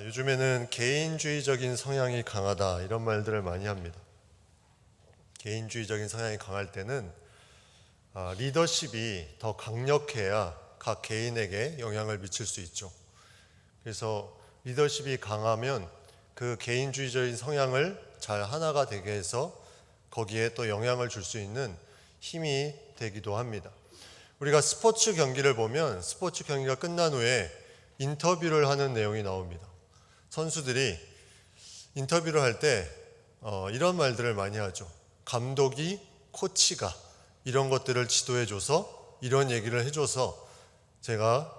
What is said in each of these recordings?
요즘에는 개인주의적인 성향이 강하다 이런 말들을 많이 합니다. 개인주의적인 성향이 강할 때는 리더십이 더 강력해야 각 개인에게 영향을 미칠 수 있죠. 그래서 리더십이 강하면 그 개인주의적인 성향을 잘 하나가 되게 해서 거기에 또 영향을 줄 수 있는 힘이 되기도 합니다. 우리가 스포츠 경기를 보면 스포츠 경기가 끝난 후에 인터뷰를 하는 내용이 나옵니다. 선수들이 인터뷰를 할 때 이런 말들을 많이 하죠. 감독이, 코치가 이런 것들을 지도해줘서 이런 얘기를 해줘서 제가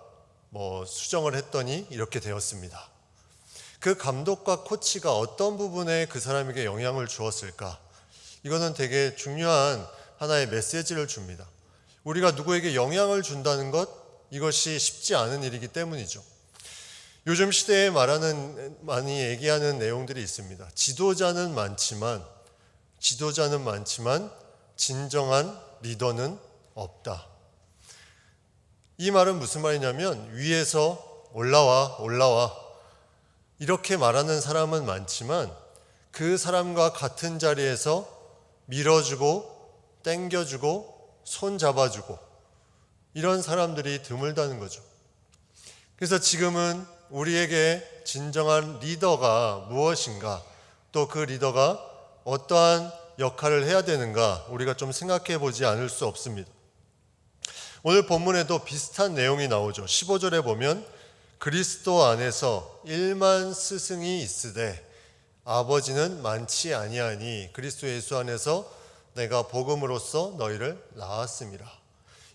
수정을 했더니 이렇게 되었습니다. 그 감독과 코치가 어떤 부분에 그 사람에게 영향을 주었을까? 이거는 되게 중요한 하나의 메시지를 줍니다. 우리가 누구에게 영향을 준다는 것, 이것이 쉽지 않은 일이기 때문이죠. 요즘 시대에 많이 얘기하는 내용들이 있습니다. 지도자는 많지만 진정한 리더는 없다. 이 말은 무슨 말이냐면 위에서 올라와 이렇게 말하는 사람은 많지만 그 사람과 같은 자리에서 밀어주고 땡겨주고 손 잡아주고 이런 사람들이 드물다는 거죠. 그래서 지금은 우리에게 진정한 리더가 무엇인가, 또 그 리더가 어떠한 역할을 해야 되는가 우리가 좀 생각해 보지 않을 수 없습니다. 오늘 본문에도 비슷한 내용이 나오죠. 15절에 보면 그리스도 안에서 1만 스승이 있으되 아버지는 많지 아니하니 그리스도 예수 안에서 내가 복음으로써 너희를 낳았음이라.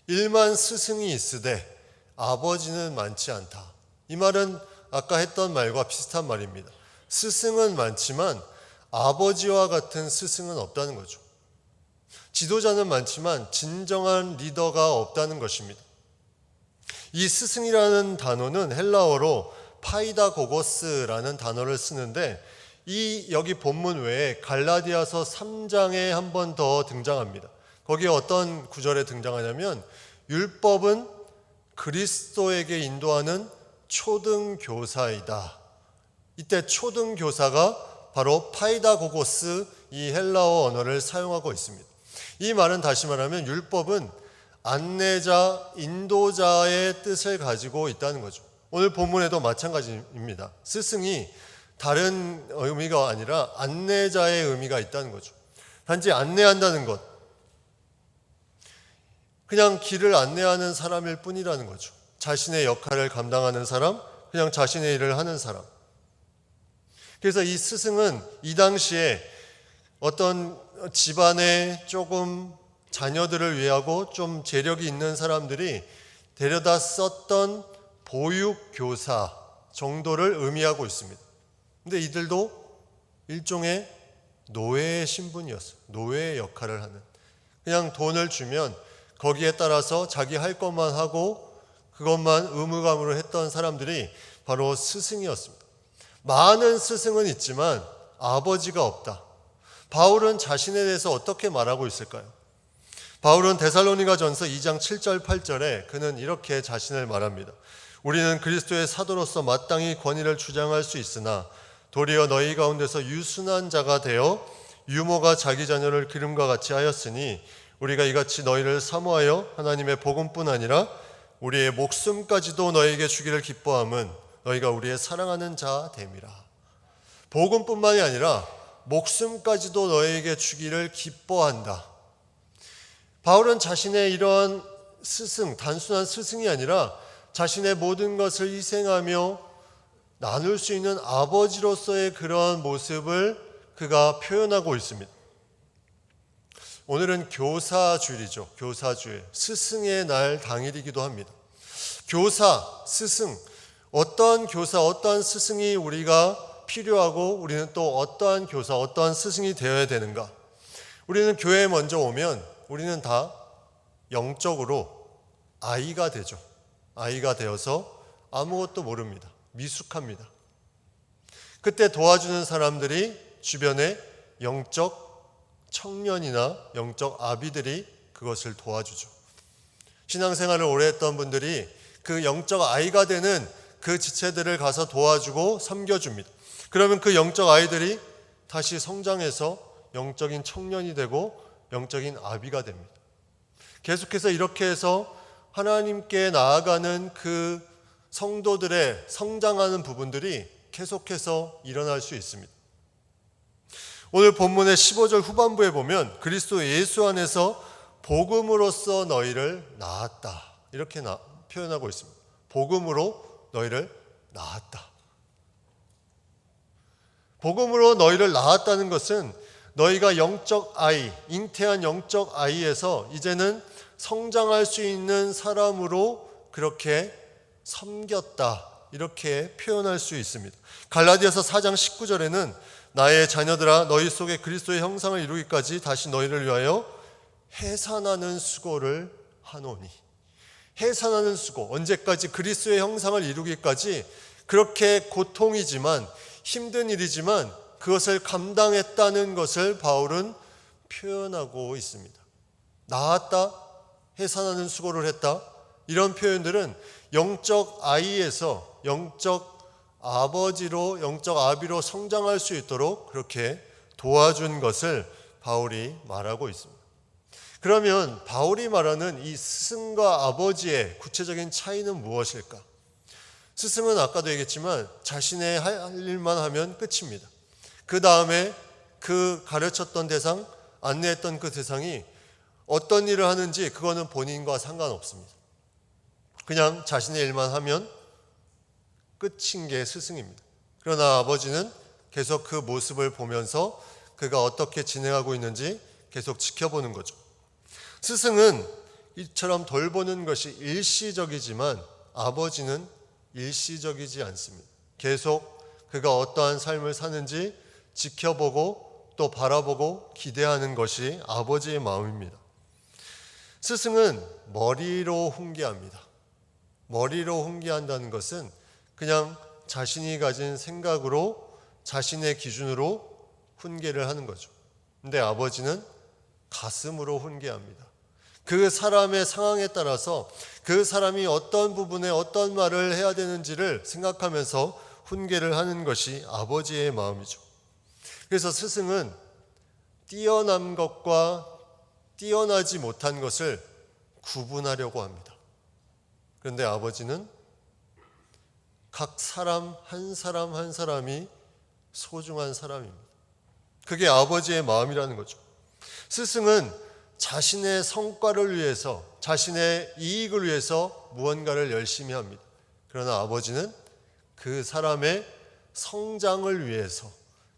1만 스승이 있으되 아버지는 많지 않다. 이 말은 아까 했던 말과 비슷한 말입니다. 스승은 많지만 아버지와 같은 스승은 없다는 거죠. 지도자는 많지만 진정한 리더가 없다는 것입니다. 이 스승이라는 단어는 헬라어로 파이다고고스라는 단어를 쓰는데 여기 본문 외에 갈라디아서 3장에 한 번 더 등장합니다. 거기에 어떤 구절에 등장하냐면 율법은 그리스도에게 인도하는 초등교사이다. 이때 초등교사가 바로 파이다고고스 이 헬라어 언어를 사용하고 있습니다. 이 말은 다시 말하면 율법은 안내자, 인도자의 뜻을 가지고 있다는 거죠. 오늘 본문에도 마찬가지입니다. 스승이 다른 의미가 아니라 안내자의 의미가 있다는 거죠. 단지 안내한다는 것, 그냥 길을 안내하는 사람일 뿐이라는 거죠. 자신의 역할을 감당하는 사람, 그냥 자신의 일을 하는 사람. 그래서 이 스승은 이 당시에 어떤 집안에 조금 자녀들을 위하고 좀 재력이 있는 사람들이 데려다 썼던 보육교사 정도를 의미하고 있습니다. 근데 이들도 일종의 노예의 신분이었어요. 노예의 역할을 하는. 그냥 돈을 주면 거기에 따라서 자기 할 것만 하고 그것만 의무감으로 했던 사람들이 바로 스승이었습니다. 많은 스승은 있지만 아버지가 없다. 바울은 자신에 대해서 어떻게 말하고 있을까요? 바울은 데살로니가전서 2장 7절 8절에 그는 이렇게 자신을 말합니다. 우리는 그리스도의 사도로서 마땅히 권위를 주장할 수 있으나 도리어 너희 가운데서 유순한 자가 되어 유모가 자기 자녀를 기름과 같이 하였으니 우리가 이같이 너희를 사모하여 하나님의 복음뿐 아니라 우리의 목숨까지도 너희에게 주기를 기뻐함은 너희가 우리의 사랑하는 자 됨이라. 복음뿐만이 아니라 목숨까지도 너희에게 주기를 기뻐한다. 바울은 자신의 이런 스승, 단순한 스승이 아니라 자신의 모든 것을 희생하며 나눌 수 있는 아버지로서의 그런 모습을 그가 표현하고 있습니다. 오늘은 교사주일이죠. 교사주일. 스승의 날 당일이기도 합니다. 교사, 스승, 어떠한 교사, 어떠한 스승이 우리가 필요하고 우리는 또 어떠한 교사, 어떠한 스승이 되어야 되는가? 우리는 교회에 먼저 오면 우리는 다 영적으로 아이가 되죠. 아이가 되어서 아무것도 모릅니다. 미숙합니다. 그때 도와주는 사람들이 주변에 영적 청년이나 영적 아비들이 그것을 도와주죠. 신앙생활을 오래 했던 분들이 그 영적 아이가 되는 그 지체들을 가서 도와주고 섬겨줍니다. 그러면 그 영적 아이들이 다시 성장해서 영적인 청년이 되고 영적인 아비가 됩니다. 계속해서 이렇게 해서 하나님께 나아가는 그 성도들의 성장하는 부분들이 계속해서 일어날 수 있습니다. 오늘 본문의 15절 후반부에 보면 그리스도 예수 안에서 복음으로써 너희를 낳았다, 이렇게 표현하고 있습니다. 복음으로 너희를 낳았다. 복음으로 너희를 낳았다는 것은 너희가 영적 아이, 잉태한 영적 아이에서 이제는 성장할 수 있는 사람으로 그렇게 섬겼다, 이렇게 표현할 수 있습니다. 갈라디아서 4장 19절에는 나의 자녀들아 너희 속에 그리스도의 형상을 이루기까지 다시 너희를 위하여 해산하는 수고를 하노니. 해산하는 수고, 언제까지? 그리스도의 형상을 이루기까지 그렇게 고통이지만 힘든 일이지만 그것을 감당했다는 것을 바울은 표현하고 있습니다. 낳았다, 해산하는 수고를 했다, 이런 표현들은 영적 아이에서 영적 아버지로, 영적 아비로 성장할 수 있도록 그렇게 도와준 것을 바울이 말하고 있습니다. 그러면 바울이 말하는 이 스승과 아버지의 구체적인 차이는 무엇일까? 스승은 아까도 얘기했지만 자신의 할 일만 하면 끝입니다. 그 다음에 그 가르쳤던 대상, 안내했던 그 대상이 어떤 일을 하는지 그거는 본인과 상관없습니다. 그냥 자신의 일만 하면 끝인 게 스승입니다. 그러나 아버지는 계속 그 모습을 보면서 그가 어떻게 진행하고 있는지 계속 지켜보는 거죠. 스승은 이처럼 돌보는 것이 일시적이지만 아버지는 일시적이지 않습니다. 계속 그가 어떠한 삶을 사는지 지켜보고 또 바라보고 기대하는 것이 아버지의 마음입니다. 스승은 머리로 훈계합니다. 머리로 훈계한다는 것은 그냥 자신이 가진 생각으로, 자신의 기준으로 훈계를 하는 거죠. 근데 아버지는 가슴으로 훈계합니다. 그 사람의 상황에 따라서 그 사람이 어떤 부분에 어떤 말을 해야 되는지를 생각하면서 훈계를 하는 것이 아버지의 마음이죠. 그래서 스승은 뛰어난 것과 뛰어나지 못한 것을 구분하려고 합니다. 그런데 아버지는 각 사람 한 사람 한 사람이 소중한 사람입니다. 그게 아버지의 마음이라는 거죠. 스승은 자신의 성과를 위해서, 자신의 이익을 위해서 무언가를 열심히 합니다. 그러나 아버지는 그 사람의 성장을 위해서,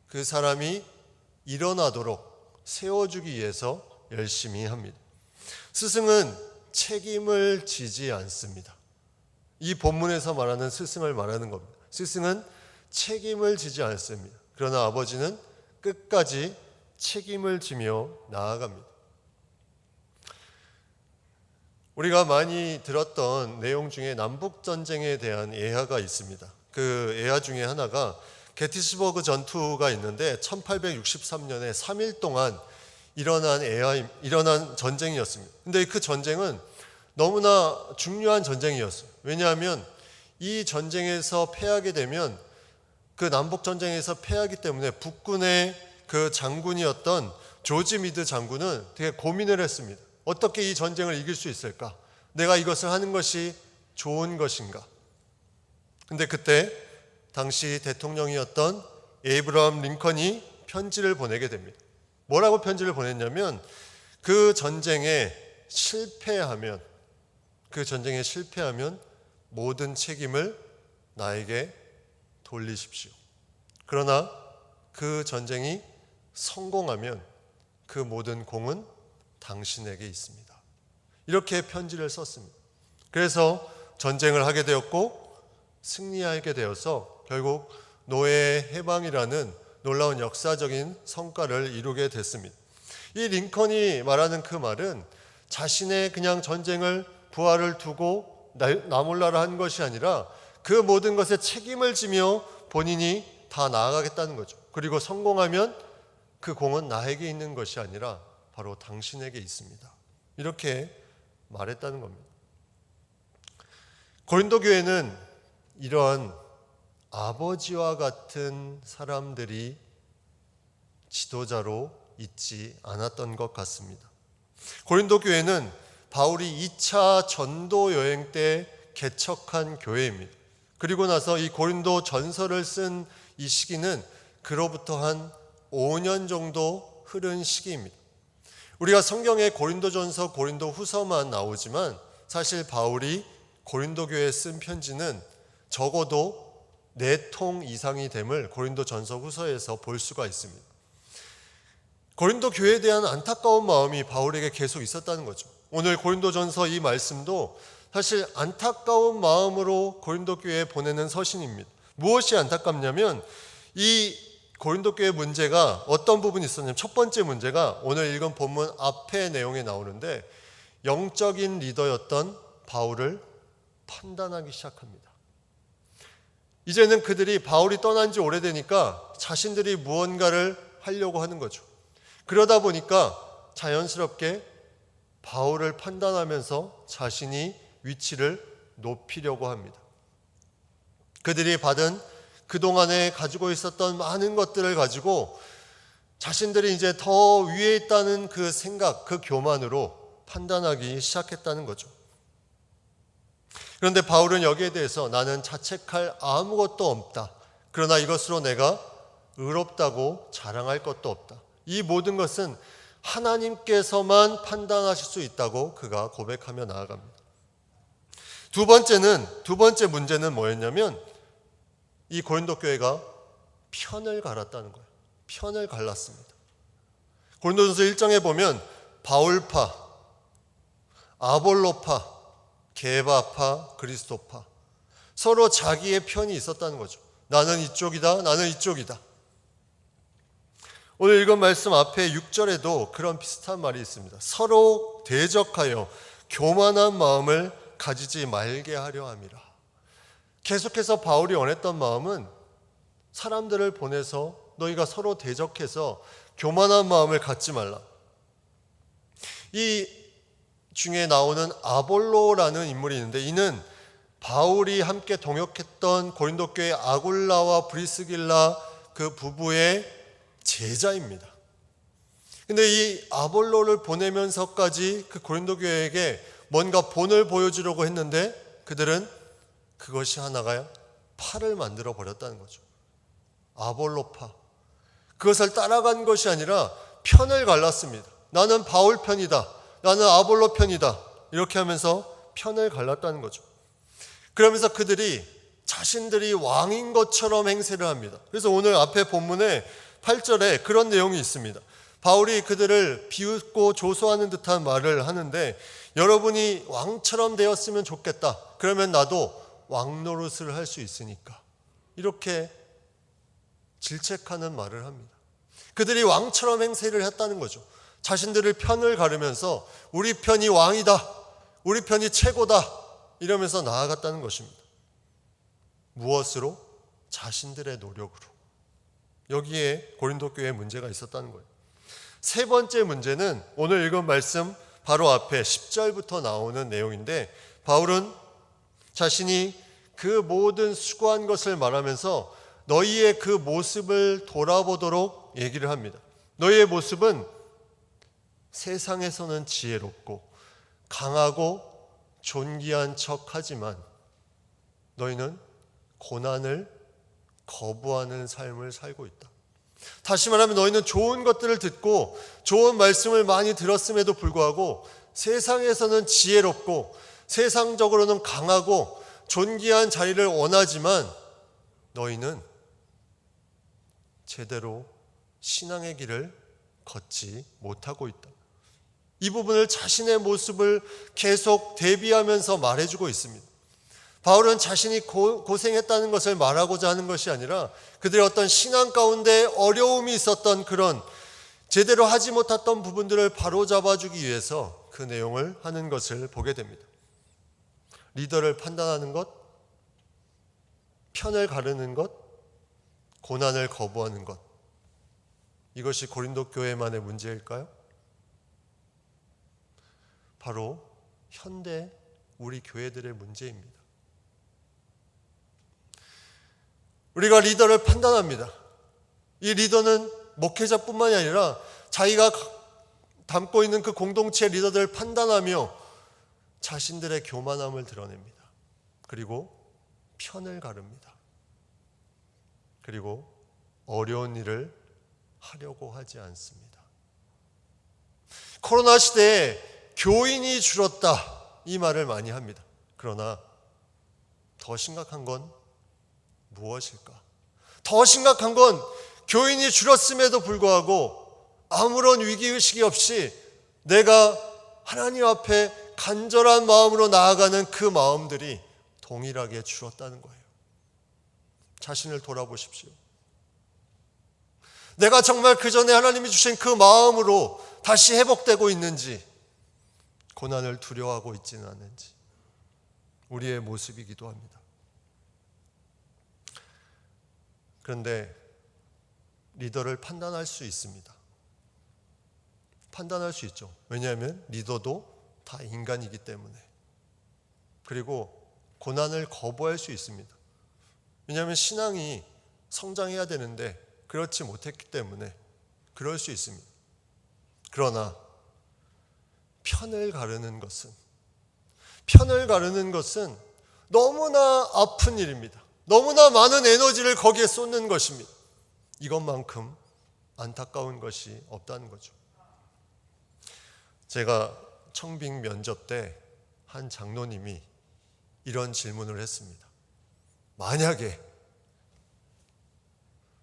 그 사람이 일어나도록 세워주기 위해서 열심히 합니다. 스승은 책임을 지지 않습니다. 이 본문에서 말하는 스승을 말하는 겁니다. 스승은 책임을 지지 않습니다. 그러나 아버지는 끝까지 책임을 지며 나아갑니다. 우리가 많이 들었던 내용 중에 남북전쟁에 대한 예화가 있습니다. 그 예화 중에 하나가 게티스버그 전투가 있는데 1863년에 3일 동안 일어난 전쟁이었습니다. 근데 그 전쟁은 너무나 중요한 전쟁이었어요. 왜냐하면 이 전쟁에서 패하게 되면, 그 남북전쟁에서 패하기 때문에 북군의 그 장군이었던 조지 미드 장군은 되게 고민을 했습니다. 어떻게 이 전쟁을 이길 수 있을까? 내가 이것을 하는 것이 좋은 것인가? 근데 그때 당시 대통령이었던 에이브러함 링컨이 편지를 보내게 됩니다. 뭐라고 편지를 보냈냐면 그 전쟁에 실패하면 모든 책임을 나에게 돌리십시오. 그러나 그 전쟁이 성공하면 그 모든 공은 당신에게 있습니다. 이렇게 편지를 썼습니다. 그래서 전쟁을 하게 되었고 승리하게 되어서 결국 노예 해방이라는 놀라운 역사적인 성과를 이루게 됐습니다. 이 링컨이 말하는 그 말은 자신의 그냥 전쟁을 부하를 두고 나몰라라 한 것이 아니라 그 모든 것에 책임을 지며 본인이 다 나아가겠다는 거죠. 그리고 성공하면 그 공은 나에게 있는 것이 아니라 바로 당신에게 있습니다. 이렇게 말했다는 겁니다. 고린도 교회는 이런 아버지와 같은 사람들이 지도자로 있지 않았던 것 같습니다. 고린도 교회는 바울이 2차 전도 여행 때 개척한 교회입니다. 그리고 나서 이 고린도 전서를 쓴 이 시기는 그로부터 한 5년 정도 흐른 시기입니다. 우리가 성경에 고린도전서, 고린도후서만 나오지만 사실 바울이 고린도 교회에 쓴 편지는 적어도 4통 이상이 됨을 고린도전서, 후서에서 볼 수가 있습니다. 고린도 교회에 대한 안타까운 마음이 바울에게 계속 있었다는 거죠. 오늘 고린도전서 이 말씀도 사실 안타까운 마음으로 고린도 교회에 보내는 서신입니다. 무엇이 안타깝냐면 이 고린도 교회 문제가 어떤 부분이 있었냐면 첫 번째 문제가 오늘 읽은 본문 앞의 내용에 나오는데 영적인 리더였던 바울을 판단하기 시작합니다. 이제는 그들이 바울이 떠난 지 오래되니까 자신들이 무언가를 하려고 하는 거죠. 그러다 보니까 자연스럽게 바울을 판단하면서 자신이 위치를 높이려고 합니다. 그들이 받은 그동안에 가지고 있었던 많은 것들을 가지고 자신들이 이제 더 위에 있다는 그 생각, 그 교만으로 판단하기 시작했다는 거죠. 그런데 바울은 여기에 대해서 나는 자책할 아무것도 없다. 그러나 이것으로 내가 의롭다고 자랑할 것도 없다. 이 모든 것은 하나님께서만 판단하실 수 있다고 그가 고백하며 나아갑니다. 두 번째 문제는 뭐였냐면 이 고린도 교회가 편을 갈았다는 거예요. 편을 갈랐습니다. 고린도전서 1장에 보면 바울파, 아볼로파, 게바파, 그리스도파 서로 자기의 편이 있었다는 거죠. 나는 이쪽이다, 나는 이쪽이다. 오늘 읽은 말씀 앞에 6절에도 그런 비슷한 말이 있습니다. 서로 대적하여 교만한 마음을 가지지 말게 하려 함이라. 계속해서 바울이 원했던 마음은 사람들을 보내서 너희가 서로 대적해서 교만한 마음을 갖지 말라. 이 중에 나오는 아볼로라는 인물이 있는데 이는 바울이 함께 동역했던 고린도 교회 아굴라와 브리스길라 그 부부의 제자입니다. 근데 이 아볼로를 보내면서까지 그 고린도 교회에게 뭔가 본을 보여주려고 했는데 그들은 그것이 하나가 파를 만들어 버렸다는 거죠. 아볼로파. 그것을 따라간 것이 아니라 편을 갈랐습니다. 나는 바울 편이다. 나는 아볼로 편이다. 이렇게 하면서 편을 갈랐다는 거죠. 그러면서 그들이 자신들이 왕인 것처럼 행세를 합니다. 그래서 오늘 앞에 본문에 8절에 그런 내용이 있습니다. 바울이 그들을 비웃고 조소하는 듯한 말을 하는데 여러분이 왕처럼 되었으면 좋겠다. 그러면 나도 왕 노릇을 할 수 있으니까. 이렇게 질책하는 말을 합니다. 그들이 왕처럼 행세를 했다는 거죠. 자신들을 편을 가르면서 우리 편이 왕이다. 우리 편이 최고다. 이러면서 나아갔다는 것입니다. 무엇으로? 자신들의 노력으로. 여기에 고린도 교회에 문제가 있었다는 거예요. 세 번째 문제는 오늘 읽은 말씀 바로 앞에 10절부터 나오는 내용인데 바울은 자신이 그 모든 수고한 것을 말하면서 너희의 그 모습을 돌아보도록 얘기를 합니다. 너희의 모습은 세상에서는 지혜롭고 강하고 존귀한 척하지만 너희는 고난을 거부하는 삶을 살고 있다. 다시 말하면 너희는 좋은 것들을 듣고 좋은 말씀을 많이 들었음에도 불구하고 세상에서는 지혜롭고 세상적으로는 강하고 존귀한 자리를 원하지만 너희는 제대로 신앙의 길을 걷지 못하고 있다. 이 부분을 자신의 모습을 계속 대비하면서 말해주고 있습니다. 바울은 자신이 고생했다는 것을 말하고자 하는 것이 아니라 그들의 어떤 신앙 가운데 어려움이 있었던 그런 제대로 하지 못했던 부분들을 바로잡아주기 위해서 그 내용을 하는 것을 보게 됩니다. 리더를 판단하는 것, 편을 가르는 것, 고난을 거부하는 것. 이것이 고린도 교회만의 문제일까요? 바로 현대 우리 교회들의 문제입니다. 우리가 리더를 판단합니다. 이 리더는 목회자뿐만이 아니라 자기가 담고 있는 그 공동체 리더들을 판단하며 자신들의 교만함을 드러냅니다. 그리고 편을 가릅니다. 그리고 어려운 일을 하려고 하지 않습니다. 코로나 시대에 교인이 줄었다, 이 말을 많이 합니다. 그러나 더 심각한 건 무엇일까? 더 심각한 건 교인이 줄었음에도 불구하고 아무런 위기의식이 없이 내가 하나님 앞에 간절한 마음으로 나아가는 그 마음들이 동일하게 줄었다는 거예요. 자신을 돌아보십시오. 내가 정말 그 전에 하나님이 주신 그 마음으로 다시 회복되고 있는지, 고난을 두려워하고 있지는 않는지, 우리의 모습이기도 합니다. 그런데 리더를 판단할 수 있습니다. 판단할 수 있죠. 왜냐하면 리더도 다 인간이기 때문에. 그리고 고난을 거부할 수 있습니다. 왜냐하면 신앙이 성장해야 되는데 그렇지 못했기 때문에 그럴 수 있습니다. 그러나 편을 가르는 것은 너무나 아픈 일입니다. 너무나 많은 에너지를 거기에 쏟는 것입니다. 이것만큼 안타까운 것이 없다는 거죠. 제가 청빙 면접 때 한 장로님이 이런 질문을 했습니다. 만약에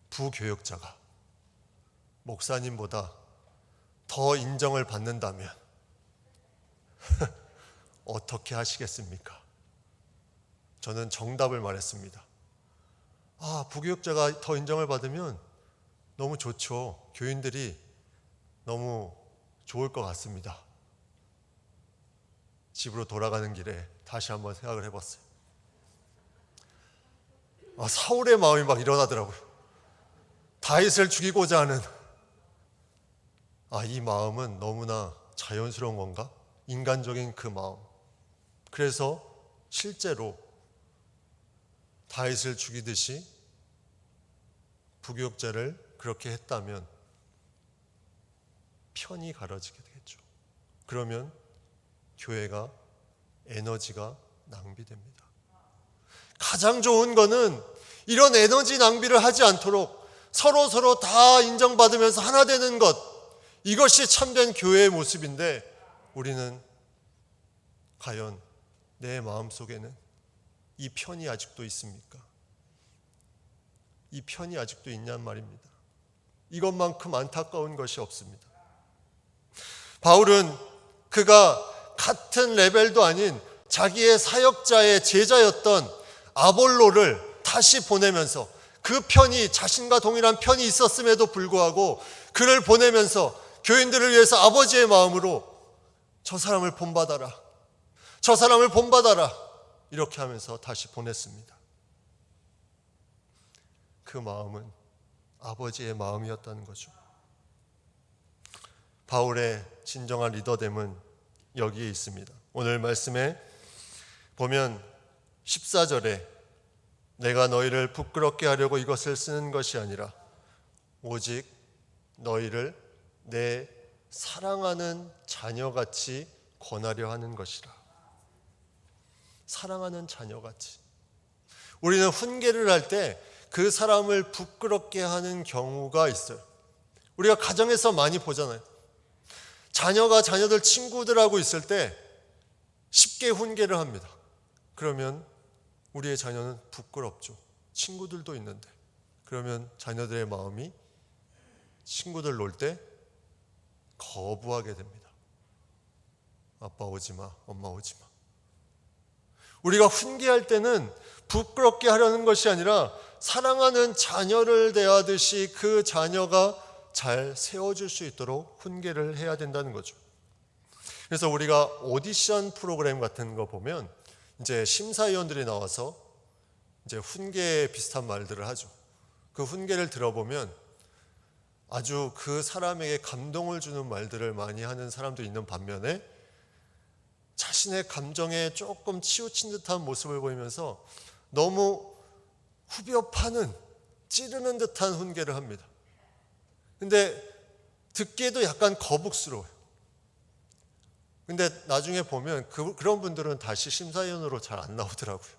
부교역자가 목사님보다 더 인정을 받는다면 어떻게 하시겠습니까? 저는 정답을 말했습니다. 부교역자가 더 인정을 받으면 너무 좋죠. 교인들이 너무 좋을 것 같습니다. 집으로 돌아가는 길에 다시 한번 생각을 해봤어요. 사울의 마음이 막 일어나더라고요. 다윗을 죽이고자 하는 이 마음은 너무나 자연스러운 건가? 인간적인 그 마음. 그래서 실제로 다윗을 죽이듯이 부교역자를 그렇게 했다면 편이 가려지게 되겠죠. 그러면 교회가 에너지가 낭비됩니다. 가장 좋은 거는 이런 에너지 낭비를 하지 않도록 서로 다 인정받으면서 하나 되는 것, 이것이 참된 교회의 모습인데 우리는 과연 내 마음속에는 이 편이 아직도 있습니까? 이 편이 아직도 있냔 말입니다. 이것만큼 안타까운 것이 없습니다. 바울은 그가 같은 레벨도 아닌 자기의 사역자의 제자였던 아볼로를 다시 보내면서 그 편이 자신과 동일한 편이 있었음에도 불구하고 그를 보내면서 교인들을 위해서 아버지의 마음으로 저 사람을 본받아라, 저 사람을 본받아라, 이렇게 하면서 다시 보냈습니다. 그 마음은 아버지의 마음이었다는 거죠. 바울의 진정한 리더됨은 여기에 있습니다. 오늘 말씀에 보면 14절에 내가 너희를 부끄럽게 하려고 이것을 쓰는 것이 아니라 오직 너희를 내 사랑하는 자녀같이 권하려 하는 것이라. 사랑하는 자녀같이. 우리는 훈계를 할 때 그 사람을 부끄럽게 하는 경우가 있어요. 우리가 가정에서 많이 보잖아요. 자녀가 자녀들 친구들하고 있을 때 쉽게 훈계를 합니다. 그러면 우리의 자녀는 부끄럽죠. 친구들도 있는데. 그러면 자녀들의 마음이 친구들 놀 때 거부하게 됩니다. 아빠 오지 마, 엄마 오지 마. 우리가 훈계할 때는 부끄럽게 하려는 것이 아니라 사랑하는 자녀를 대하듯이 그 자녀가 잘 세워줄 수 있도록 훈계를 해야 된다는 거죠. 그래서 우리가 오디션 프로그램 같은 거 보면 이제 심사위원들이 나와서 이제 훈계 비슷한 말들을 하죠. 그 훈계를 들어보면 아주 그 사람에게 감동을 주는 말들을 많이 하는 사람도 있는 반면에 자신의 감정에 조금 치우친 듯한 모습을 보이면서 너무 후벼 파는 찌르는 듯한 훈계를 합니다. 근데 듣기에도 약간 거북스러워요. 근데 나중에 보면 그런 분들은 다시 심사위원으로 잘 안 나오더라고요.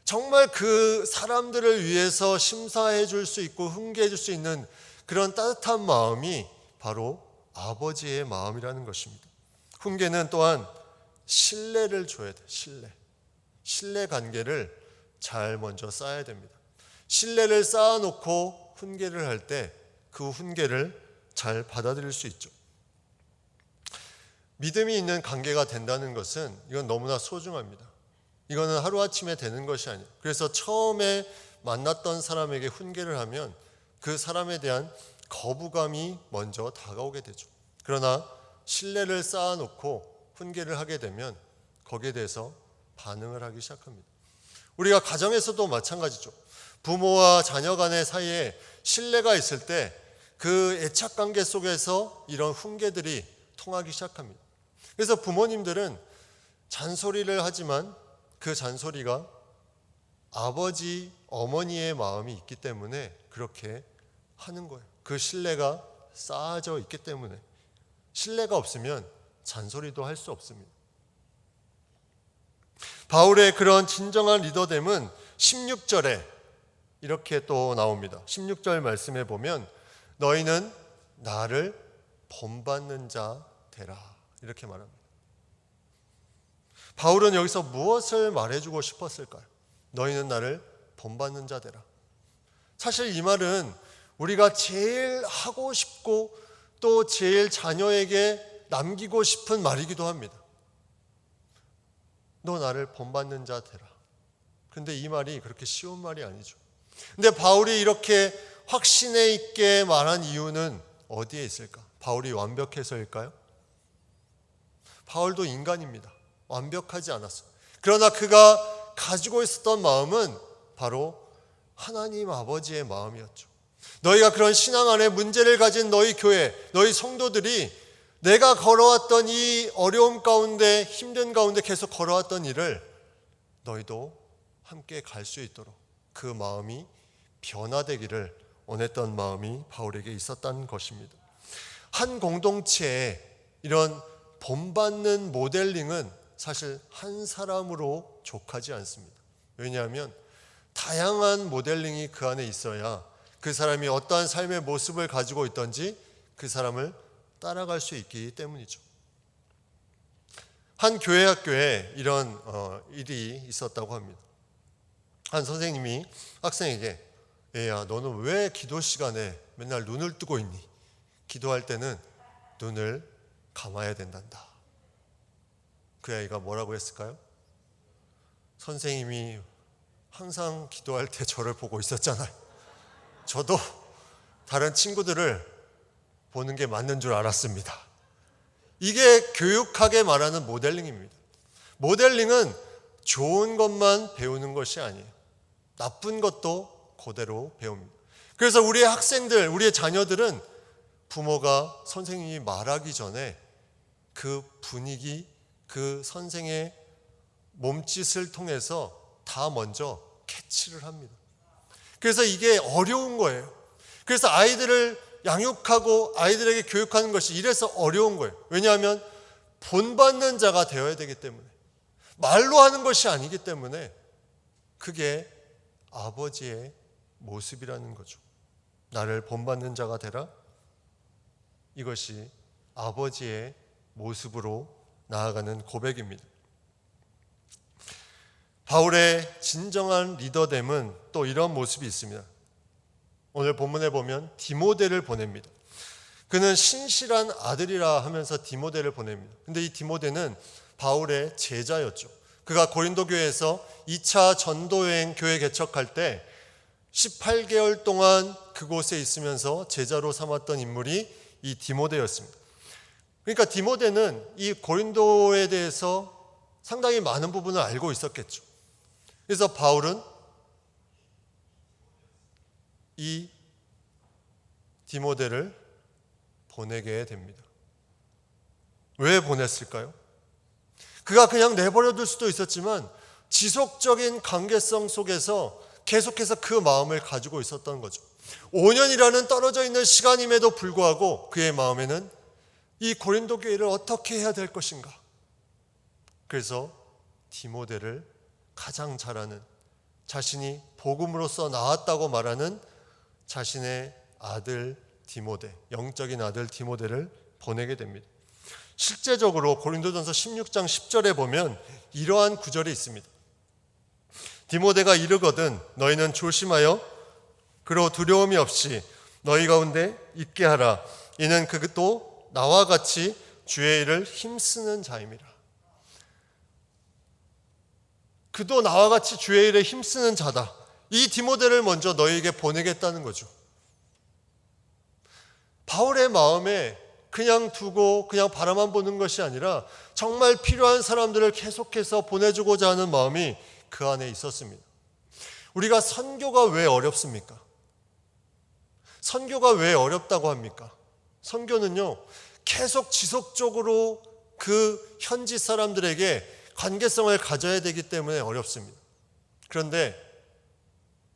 정말 그 사람들을 위해서 심사해 줄 수 있고 훈계해 줄 수 있는 그런 따뜻한 마음이 바로 아버지의 마음이라는 것입니다. 훈계는 또한 신뢰를 줘야 돼요. 신뢰 관계를 잘 먼저 쌓아야 됩니다. 신뢰를 쌓아놓고 훈계를 할 때 그 훈계를 잘 받아들일 수 있죠. 믿음이 있는 관계가 된다는 것은 이건 너무나 소중합니다. 이거는 하루아침에 되는 것이 아니에요. 그래서 처음에 만났던 사람에게 훈계를 하면 그 사람에 대한 거부감이 먼저 다가오게 되죠. 그러나 신뢰를 쌓아놓고 훈계를 하게 되면 거기에 대해서 반응을 하기 시작합니다. 우리가 가정에서도 마찬가지죠. 부모와 자녀 간의 사이에 신뢰가 있을 때 그 애착관계 속에서 이런 훈계들이 통하기 시작합니다. 그래서 부모님들은 잔소리를 하지만 그 잔소리가 아버지, 어머니의 마음이 있기 때문에 그렇게 하는 거예요. 그 신뢰가 쌓아져 있기 때문에. 신뢰가 없으면 잔소리도 할 수 없습니다. 바울의 그런 진정한 리더됨은 16절에 이렇게 또 나옵니다. 16절 말씀에 보면 너희는 나를 본받는 자 되라 이렇게 말합니다. 바울은 여기서 무엇을 말해주고 싶었을까요? 너희는 나를 본받는 자 되라. 사실 이 말은 우리가 제일 하고 싶고 또 제일 자녀에게 남기고 싶은 말이기도 합니다. 너 나를 본받는 자 되라. 그런데 이 말이 그렇게 쉬운 말이 아니죠. 근데 바울이 이렇게 확신에 있게 말한 이유는 어디에 있을까? 바울이 완벽해서일까요? 바울도 인간입니다. 완벽하지 않았어요. 그러나 그가 가지고 있었던 마음은 바로 하나님 아버지의 마음이었죠. 너희가 그런 신앙 안에 문제를 가진 너희 교회, 너희 성도들이 내가 걸어왔던 이 어려움 가운데, 힘든 가운데 계속 걸어왔던 일을 너희도 함께 갈 수 있도록 그 마음이 변화되기를 원했던 마음이 바울에게 있었다는 것입니다. 한 공동체에 이런 본받는 모델링은 사실 한 사람으로 족하지 않습니다. 왜냐하면 다양한 모델링이 그 안에 있어야 그 사람이 어떠한 삶의 모습을 가지고 있든지 그 사람을 따라갈 수 있기 때문이죠. 한 교회 학교에 이런 일이 있었다고 합니다. 한 선생님이 학생에게 얘야 너는 왜 기도 시간에 맨날 눈을 뜨고 있니? 기도할 때는 눈을 감아야 된단다. 그 아이가 뭐라고 했을까요? 선생님이 항상 기도할 때 저를 보고 있었잖아요. 저도 다른 친구들을 보는 게 맞는 줄 알았습니다. 이게 교육학에 말하는 모델링입니다. 모델링은 좋은 것만 배우는 것이 아니에요. 나쁜 것도 그대로 배웁니다. 그래서 우리의 학생들, 우리의 자녀들은 부모가 선생님이 말하기 전에 그 분위기, 그 선생의 몸짓을 통해서 다 먼저 캐치를 합니다. 그래서 이게 어려운 거예요. 그래서 아이들을 양육하고 아이들에게 교육하는 것이 이래서 어려운 거예요. 왜냐하면 본받는 자가 되어야 되기 때문에, 말로 하는 것이 아니기 때문에 그게 아버지의 모습이라는 거죠. 나를 본받는 자가 되라. 이것이 아버지의 모습으로 나아가는 고백입니다. 바울의 진정한 리더됨은 또 이런 모습이 있습니다. 오늘 본문에 보면 디모데를 보냅니다. 그는 신실한 아들이라 하면서 디모데를 보냅니다. 근데 이 디모데는 바울의 제자였죠. 그가 고린도 교회에서 2차 전도여행 교회 개척할 때 18개월 동안 그곳에 있으면서 제자로 삼았던 인물이 이 디모데였습니다. 그러니까 디모데는 이 고린도에 대해서 상당히 많은 부분을 알고 있었겠죠. 그래서 바울은 이 디모데를 보내게 됩니다. 왜 보냈을까요? 그가 그냥 내버려 둘 수도 있었지만 지속적인 관계성 속에서 계속해서 그 마음을 가지고 있었던 거죠. 5년이라는 떨어져 있는 시간임에도 불구하고 그의 마음에는 이 고린도 교회를 어떻게 해야 될 것인가. 그래서 디모데를 가장 잘 아는, 자신이 복음으로서 나왔다고 말하는 자신의 아들 디모데, 영적인 아들 디모데를 보내게 됩니다. 실제적으로 고린도전서 16장 10절에 보면 이러한 구절이 있습니다. 디모데가 이르거든 너희는 조심하여 그로 두려움이 없이 너희 가운데 있게 하라. 이는 그것도 나와 같이 주의 일을 힘쓰는 자임이라. 그도 나와 같이 주의 일에 힘쓰는 자다. 이 디모데를 먼저 너희에게 보내겠다는 거죠. 바울의 마음에 그냥 두고 그냥 바라만 보는 것이 아니라 정말 필요한 사람들을 계속해서 보내주고자 하는 마음이 그 안에 있었습니다. 우리가 선교가 왜 어렵습니까? 선교가 왜 어렵다고 합니까? 선교는요, 계속 지속적으로 그 현지 사람들에게 관계성을 가져야 되기 때문에 어렵습니다. 그런데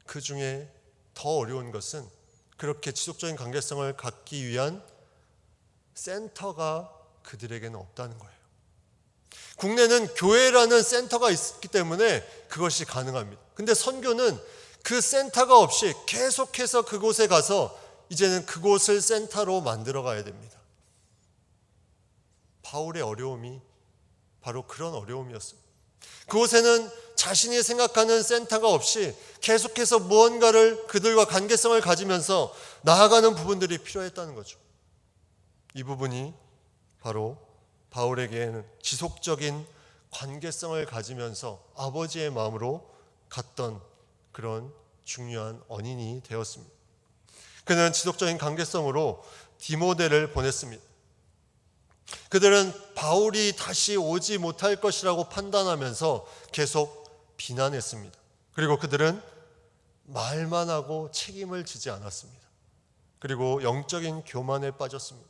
그 중에 더 어려운 것은 그렇게 지속적인 관계성을 갖기 위한 센터가 그들에게는 없다는 거예요. 국내는 교회라는 센터가 있기 때문에 그것이 가능합니다. 근데 선교는 그 센터가 없이 계속해서 그곳에 가서 이제는 그곳을 센터로 만들어 가야 됩니다. 바울의 어려움이 바로 그런 어려움이었어요. 그곳에는 자신이 생각하는 센터가 없이 계속해서 무언가를 그들과 관계성을 가지면서 나아가는 부분들이 필요했다는 거죠. 이 부분이 바로 바울에게는 지속적인 관계성을 가지면서 아버지의 마음으로 갔던 그런 중요한 원인이 되었습니다. 그는 지속적인 관계성으로 디모데를 보냈습니다. 그들은 바울이 다시 오지 못할 것이라고 판단하면서 계속 비난했습니다. 그리고 그들은 말만 하고 책임을 지지 않았습니다. 그리고 영적인 교만에 빠졌습니다.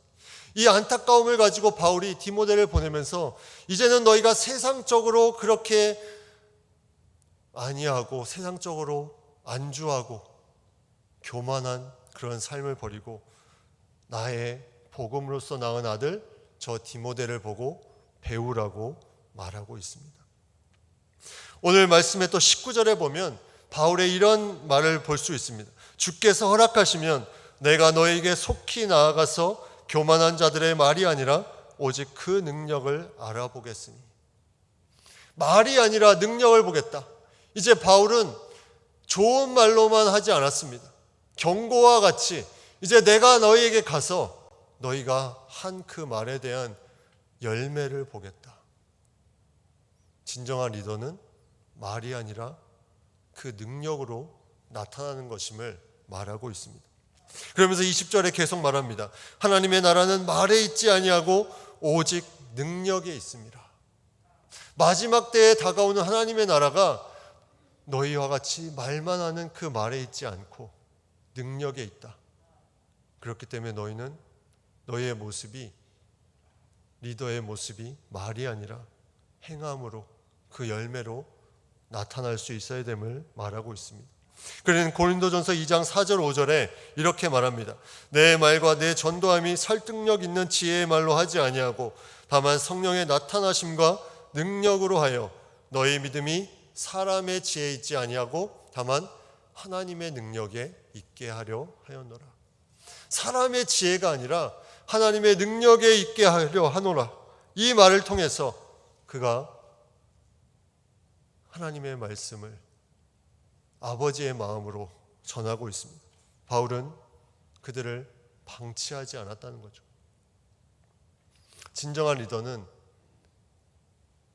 이 안타까움을 가지고 바울이 디모데를 보내면서 이제는 너희가 세상적으로 그렇게 아니하고 세상적으로 안주하고 교만한 그런 삶을 버리고 나의 복음으로서 낳은 아들 저 디모데를 보고 배우라고 말하고 있습니다. 오늘 말씀의 또 19절에 보면 바울의 이런 말을 볼 수 있습니다. 주께서 허락하시면 내가 너에게 속히 나아가서 교만한 자들의 말이 아니라 오직 그 능력을 알아보겠으니. 말이 아니라 능력을 보겠다. 이제 바울은 좋은 말로만 하지 않았습니다. 경고와 같이 이제 내가 너희에게 가서 너희가 한 그 말에 대한 열매를 보겠다. 진정한 리더는 말이 아니라 그 능력으로 나타나는 것임을 말하고 있습니다. 그러면서 20절에 계속 말합니다. 하나님의 나라는 말에 있지 아니하고 오직 능력에 있습니다. 마지막 때에 다가오는 하나님의 나라가 너희와 같이 말만 하는 그 말에 있지 않고 능력에 있다. 그렇기 때문에 너희는 너희의 모습이, 리더의 모습이 말이 아니라 행함으로 그 열매로 나타날 수 있어야 됨을 말하고 있습니다. 그는 고린도전서 2장 4절 5절에 이렇게 말합니다. 내 말과 내 전도함이 설득력 있는 지혜의 말로 하지 아니하고 다만 성령의 나타나심과 능력으로 하여 너희 믿음이 사람의 지혜에 있지 아니하고 다만 하나님의 능력에 있게 하려 하였노라. 사람의 지혜가 아니라 하나님의 능력에 있게 하려 하노라. 이 말을 통해서 그가 하나님의 말씀을 아버지의 마음으로 전하고 있습니다. 바울은 그들을 방치하지 않았다는 거죠. 진정한 리더는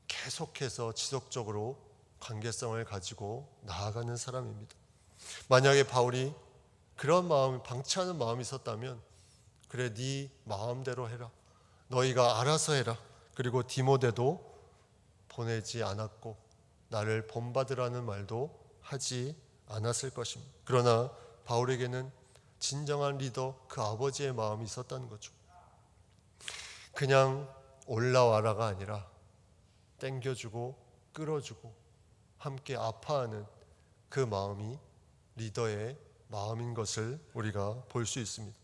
계속해서 지속적으로 관계성을 가지고 나아가는 사람입니다. 만약에 바울이 그런 마음, 방치하는 마음이 있었다면 그래 네 마음대로 해라. 너희가 알아서 해라. 그리고 디모데도 보내지 않았고 나를 본받으라는 말도 하지 않았을 것입니다. 그러나 바울에게는 진정한 리더, 그 아버지의 마음이 있었다는 거죠. 그냥 올라와라가 아니라 땡겨주고 끌어주고 함께 아파하는 그 마음이 리더의 마음인 것을 우리가 볼 수 있습니다.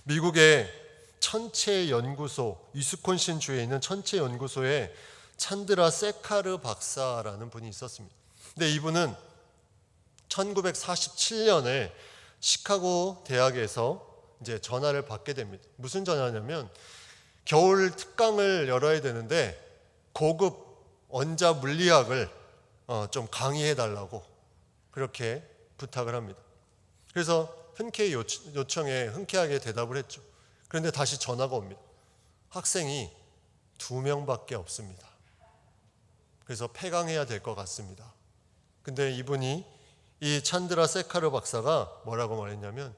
미국의 천체연구소, 위스콘신 주에 있는 천체연구소에 찬드라 세카르 박사라는 분이 있었습니다. 근데 이분은 1947년에 시카고 대학에서 이제 전화를 받게 됩니다. 무슨 전화냐면 겨울 특강을 열어야 되는데 고급 원자 물리학을 좀 강의해 달라고 그렇게 부탁을 합니다. 그래서 흔쾌히 요청에 흔쾌하게 대답을 했죠. 그런데 다시 전화가 옵니다. 학생이 2명밖에 없습니다. 그래서 폐강해야 될 것 같습니다. 근데 이분이 이 찬드라 세카르 박사가 뭐라고 말했냐면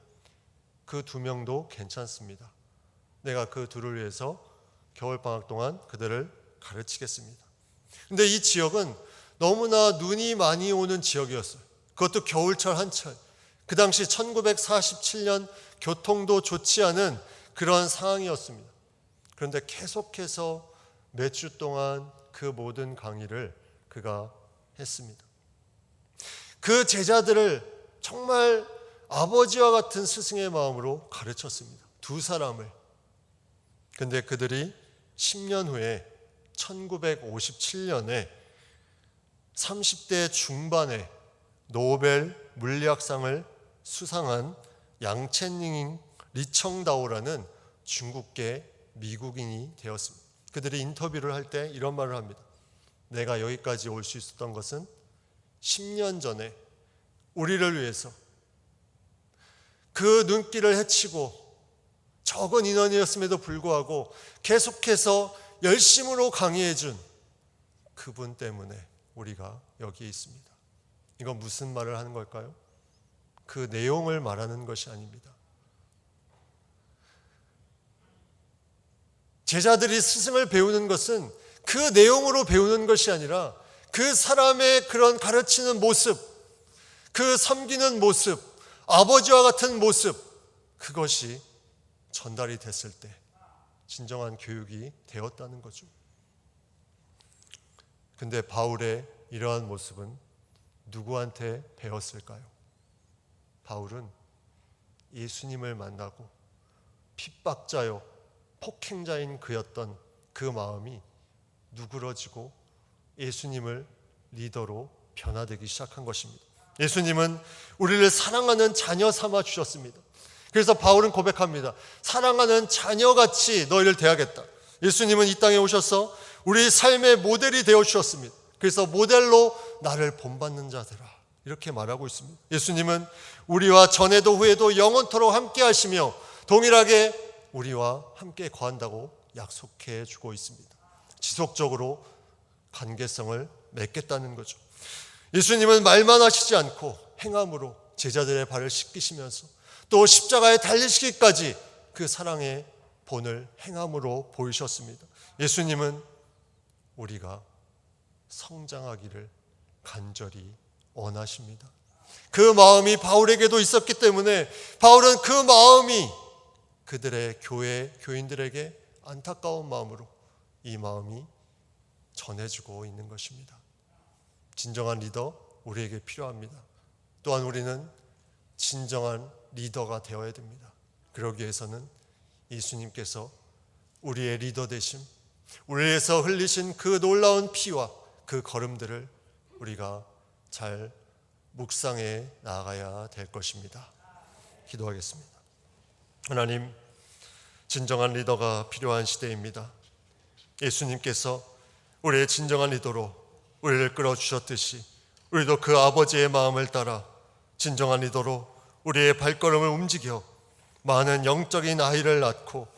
그 2명도 괜찮습니다. 내가 그 둘을 위해서 겨울방학 동안 그들을 가르치겠습니다. 근데 이 지역은 너무나 눈이 많이 오는 지역이었어요. 그것도 겨울철 한철. 그 당시 1947년 교통도 좋지 않은 그런 상황이었습니다. 그런데 계속해서 몇 주 동안 그 모든 강의를 그가 했습니다. 그 제자들을 정말 아버지와 같은 스승의 마음으로 가르쳤습니다. 2사람을. 근데 그들이 10년 후에 1957년에 30대 중반에 노벨 물리학상을 수상한 양첸닝 리청다오라는 중국계 미국인이 되었습니다. 그들이 인터뷰를 할 때 이런 말을 합니다. 내가 여기까지 올 수 있었던 것은 10년 전에 우리를 위해서 그 눈길을 헤치고 적은 인원이었음에도 불구하고 계속해서 열심으로 강의해 준 그분 때문에 우리가 여기에 있습니다. 이건 무슨 말을 하는 걸까요? 그 내용을 말하는 것이 아닙니다. 제자들이 스승을 배우는 것은 그 내용으로 배우는 것이 아니라 그 사람의 그런 가르치는 모습, 그 섬기는 모습, 아버지와 같은 모습, 그것이 전달이 됐을 때 진정한 교육이 되었다는 거죠. 근데 바울의 이러한 모습은 누구한테 배웠을까요? 바울은 예수님을 만나고 핍박자요 폭행자인 그였던 그 마음이 누그러지고 예수님을 리더로 변화되기 시작한 것입니다. 예수님은 우리를 사랑하는 자녀 삼아 주셨습니다. 그래서 바울은 고백합니다. 사랑하는 자녀같이 너희를 대하겠다. 예수님은 이 땅에 오셔서 우리 삶의 모델이 되어 주셨습니다. 그래서 모델로 나를 본받는 자들아 이렇게 말하고 있습니다. 예수님은 우리와 전에도 후에도 영원토록 함께 하시며 동일하게 우리와 함께 거한다고 약속해 주고 있습니다. 지속적으로 관계성을 맺겠다는 거죠. 예수님은 말만 하시지 않고 행함으로 제자들의 발을 씻기시면서 또 십자가에 달리시기까지 그 사랑의 본을 행함으로 보이셨습니다. 예수님은 우리가 성장하기를 간절히 원하십니다. 그 마음이 바울에게도 있었기 때문에 바울은 그 마음이 그들의 교인들에게 안타까운 마음으로 이 마음이 전해지고 있는 것입니다. 진정한 리더 우리에게 필요합니다. 또한 우리는 진정한 리더가 되어야 됩니다. 그러기 위해서는 예수님께서 우리의 리더 되심, 우리를 위해서 흘리신 그 놀라운 피와 그 걸음들을 우리가 잘 묵상해 나아가야 될 것입니다. 기도하겠습니다. 하나님, 진정한 리더가 필요한 시대입니다. 예수님께서 우리의 진정한 리더로 우리를 끌어주셨듯이 우리도 그 아버지의 마음을 따라 진정한 리더로 우리의 발걸음을 움직여 많은 영적인 아이를 낳고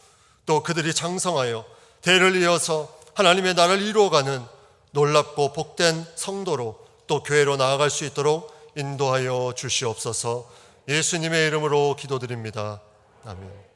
또 그들이 장성하여 대를 이어서 하나님의 나라를 이루어가는 놀랍고 복된 성도로 또 교회로 나아갈 수 있도록 인도하여 주시옵소서. 예수님의 이름으로 기도드립니다. 아멘.